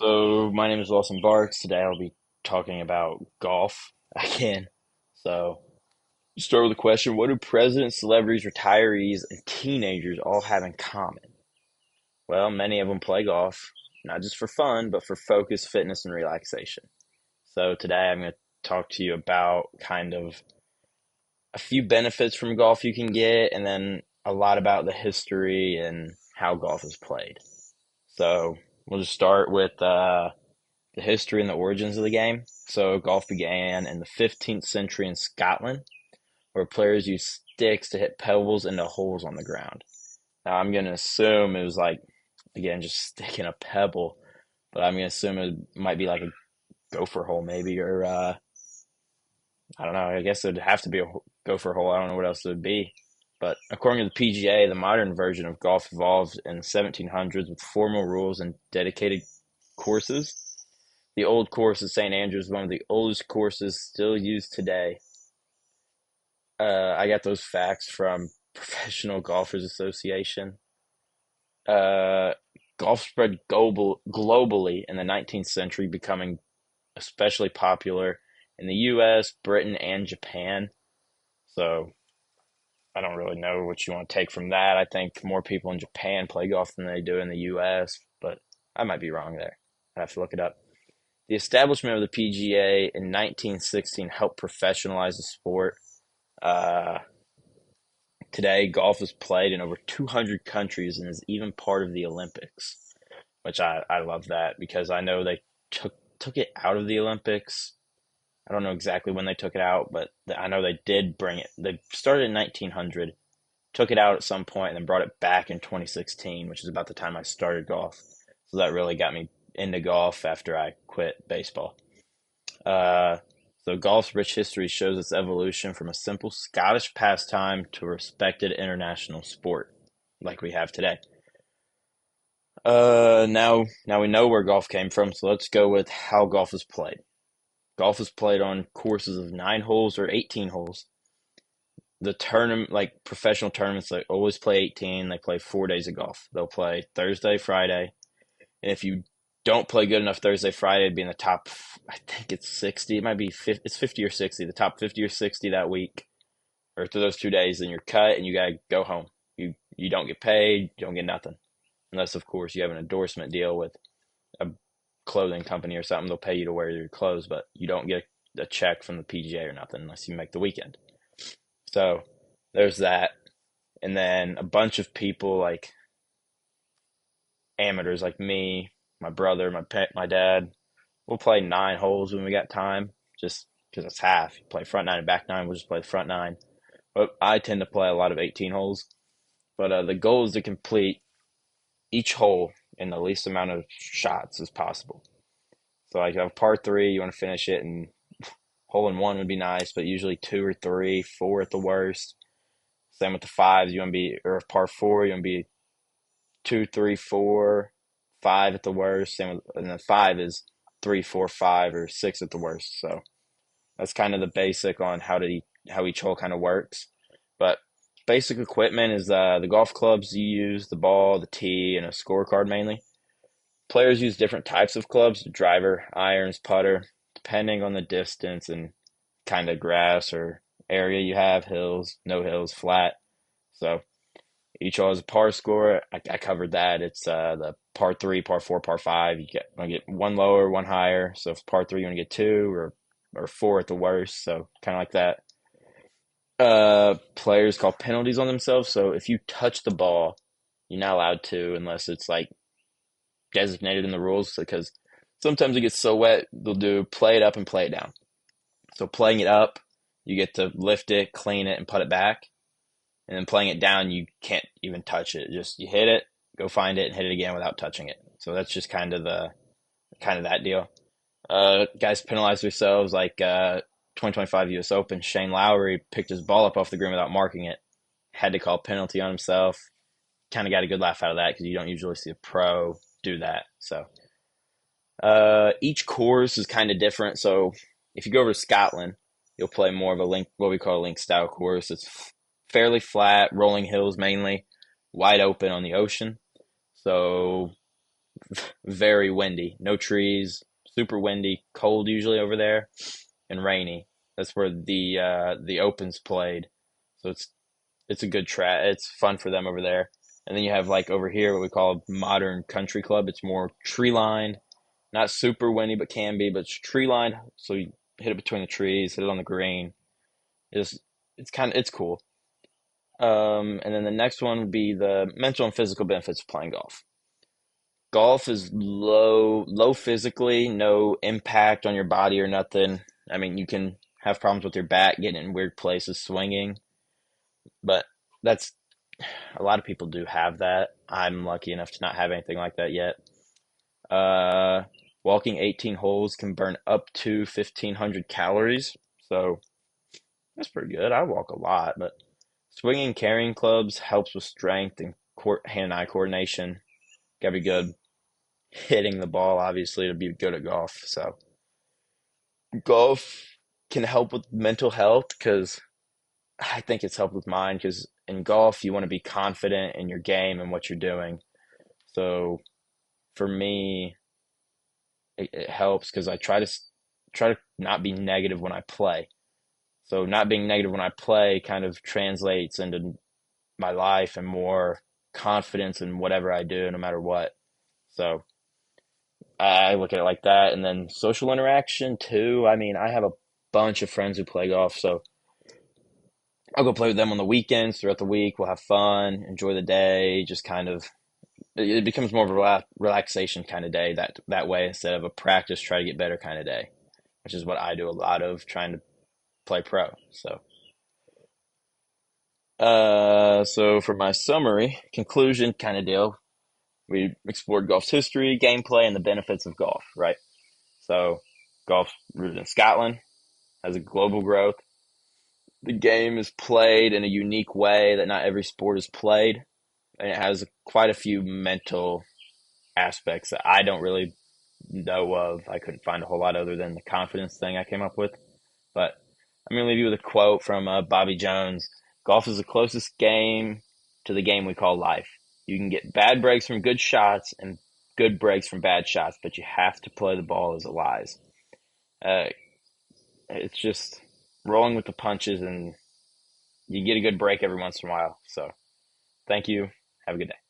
So, my name is Lawson Barks. Today I'll be talking about golf again. So, start with a question. What do presidents, celebrities, retirees, and teenagers all have in common? Well, many of them play golf, not just for fun, but for focus, fitness, and relaxation. So, today I'm going to talk to you about kind of a few benefits from golf you can get, and then a lot about the history and how golf is played. So, we'll just start with the history and the origins of the game. So, golf began in the 15th century in Scotland, where players used sticks to hit pebbles into holes on the ground. Now, I'm going to assume it was like, again, just sticking a pebble, but I'm going to assume it might be like a gopher hole, maybe, or I don't know. I guess it'd have to be a gopher hole. I don't know what else it would be. But according to the PGA, the modern version of golf evolved in the 1700s with formal rules and dedicated courses. The old course at St. Andrews is one of the oldest courses still used today. I got those facts from Professional Golfers Association. Uh, Golf spread globally in the 19th century, becoming especially popular in the US, Britain, and Japan. So I don't really know what you want to take from that. I think more people in Japan play golf than they do in the US, but I might be wrong there. I have to look it up. The establishment of the PGA in 1916 helped professionalize the sport. Uh, Today, golf is played in over 200 countries and is even part of the Olympics, which I love that because I know they took it out of the Olympics. I don't know exactly when they took it out, but I know they did bring it. They started in 1900, took it out at some point, and then brought it back in 2016, which is about the time I started golf. So that really got me into golf after I quit baseball. Uh, so golf's rich history shows its evolution from a simple Scottish pastime to a respected international sport like we have today. Now we know where golf came from, so let's go with how golf is played. Golf is played on courses of 9 holes or 18 holes. The tournament, like professional tournaments, they always play 18. They play 4 days of golf. They'll play Thursday, Friday, and if you don't play good enough Thursday, Friday, it'd be in the top, I think it's 60. It might be 50, it's 50 or 60, the top 50 or 60 that week or through those 2 days, then you're cut and you got to go home. You don't get paid, you don't get nothing. Unless, of course, you have an endorsement deal with a clothing company or something. They'll pay you to wear your clothes, but you don't get a check from the PGA or nothing unless you make the weekend. So there's that. And then a bunch of people like amateurs like me, my brother, my dad. We'll play 9 holes when we got time, just because it's half. You play front nine and back nine. We'll just play the front nine. But I tend to play a lot of 18 holes. But the goal is to complete each hole in the least amount of shots as possible. So like a par three, you want to finish it, and hole in one would be nice, but usually two or three, four at the worst. Same with the fives, you want to be, or par four, you want to be two, three, four, five at the worst. Same with, and then five is three, four, five, or six at the worst. So that's kind of the basic on how each hole kind of works. But basic equipment is the golf clubs you use, the ball, the tee, and a scorecard mainly. Players use different types of clubs: driver, irons, putter, depending on the distance and kind of grass or area you have, hills, no hills, flat. So each hole has a par score. I covered that. It's the par three, par four, par five. Want to get one lower, one higher. So if par three, you want to get two or four at the worst. So kind of like that. Players call penalties on themselves. So if you touch the ball, you're not allowed to unless it's like designated in the rules. Because sometimes it gets so wet, they'll do play it up and play it down. So playing it up, you get to lift it, clean it, and put it back. And then playing it down, you can't even touch it. Just you hit it, go find it, and hit it again without touching it. So that's just kind of that deal. Guys penalize themselves like 2025 U.S. Open. Shane Lowry picked his ball up off the green without marking it. Had to call a penalty on himself. Kind of got a good laugh out of that because you don't usually see a pro do that. So each course is kind of different. So if you go over to Scotland, you'll play more of a link, what we call a link style course. It's fairly flat, rolling hills mainly, wide open on the ocean. So very windy, no trees, super windy, cold usually over there, and rainy. That's where the Opens played. So it's a good track. It's fun for them over there. And then you have like over here what we call Modern Country Club. It's more tree lined, not super windy, but can be, but it's tree lined. So you hit it between the trees, hit it on the green. It's it's cool. And then the next one would be the mental and physical benefits of playing golf. Golf is low physically, no impact on your body or nothing. I mean, you can have problems with your bat getting in weird places swinging, but that's a lot of people do have that. I'm lucky enough to not have anything like that yet. Uh, Walking 18 holes can burn up to 1,500 calories, so that's pretty good. I walk a lot, but swinging carrying clubs helps with strength and hand-eye coordination. Gotta be good hitting the ball, obviously, to be good at golf. So golf can help with mental health because I think it's helped with mine because in golf you want to be confident in your game and what you're doing. So for me, it helps because I try to not be negative when I play. So not being negative when I play kind of translates into my life and more confidence in whatever I do, no matter what. So I look at it like that. And then social interaction too. I mean, I have a bunch of friends who play golf, so I'll go play with them on the weekends throughout the week. We'll have fun, enjoy the day, just kind of it becomes more of a relaxation kind of day that way instead of a practice try to get better kind of day, which is what I do a lot of trying to play pro. So for my summary conclusion kind of deal, we explored golf's history, gameplay, and the benefits of golf. Right. So golf rooted in Scotland has a global growth. The game is played in a unique way that not every sport is played, and it has quite a few mental aspects that I don't really know of. I couldn't find a whole lot other than the confidence thing I came up with. But I'm going to leave you with a quote from Bobby Jones. Golf is the closest game to the game we call life. You can get bad breaks from good shots and good breaks from bad shots, but you have to play the ball as it lies. Uh, it's just rolling with the punches, and you get a good break every once in a while. So thank you. Have a good day.